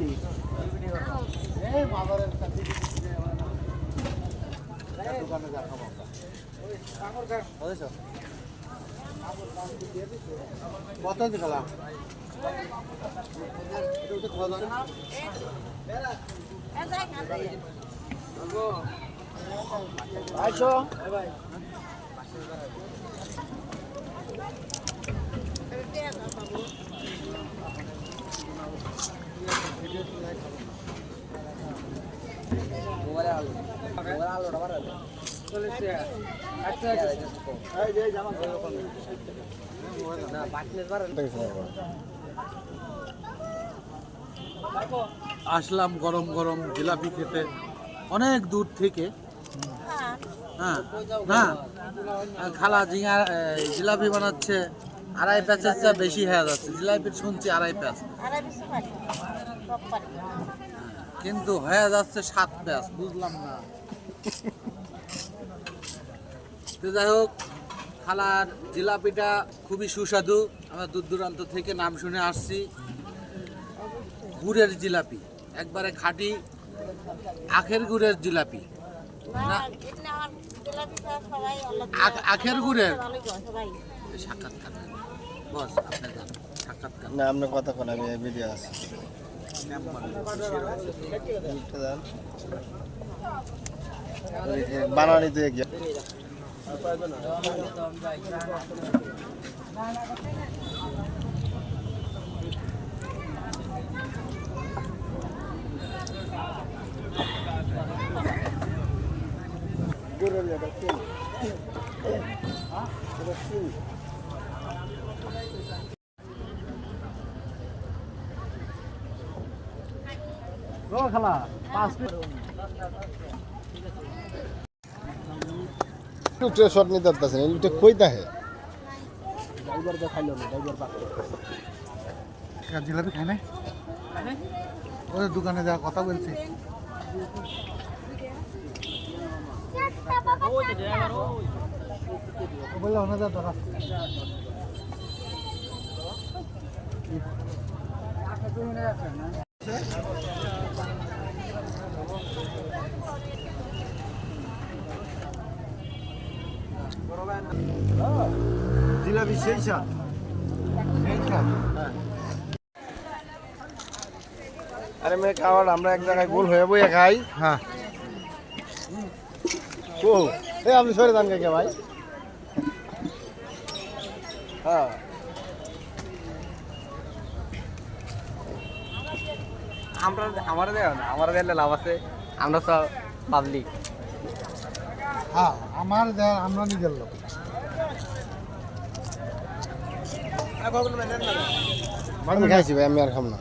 এই বাজারের কাছে দোকানে যা খাবো কত দিলাম আইসো আসলাম গরম গরম জিলাপি খেতে অনেক দূর থেকে। হ্যাঁ না খালা ঝিঙা জিলাপি বানাচ্ছে, 2.5 প্যাচের চেয়ে বেশি হয়ে যাচ্ছে। জিলাপির শুনছি 2.5 প্যাচ, কিন্তু হয়ে যাচ্ছে 7 প্যাচ, বুঝলাম না। যাই হোক, খালার জিলাপিটা খুবই সুস্বাদু। আমরা দূর দূরান্ত থেকে নাম শুনে আসছি। গুড়ের জিলাপি, একবারে খাঁটি আখের গুড়ের জিলাপি না, আখের গুড়ের সাক্ষাৎকার বস আপনার সাক্ষাৎকার না, আপনার কথা কোন আমি ভিডিও আছে বানানি দিয়ে গিয়ে খালা 5 মিনিট শট নিতে পারতেছেন, এটা কইতা হে ড্রাইভার দেখাইলো না, ড্রাইভার বাকি জিলাপি খায় না, ওদের দোকানে যা কথা বলছি। বললাম না যা ধরা জিলাপি সেই স্বাদ। আরে মেয়ে খাওয়ার আমরা এক জায়গায় গোল হয়ে বইয়া খাই। হ্যাঁ ও এই আপনি সরে যান কে ভাই? হ্যাঁ আমরা দেখলে লাভ আছে, আমরা তো পাবলিক। হ্যাঁ আমরা নিজের লোক। আমি খাইছি ভাই, আমি আর খাম না।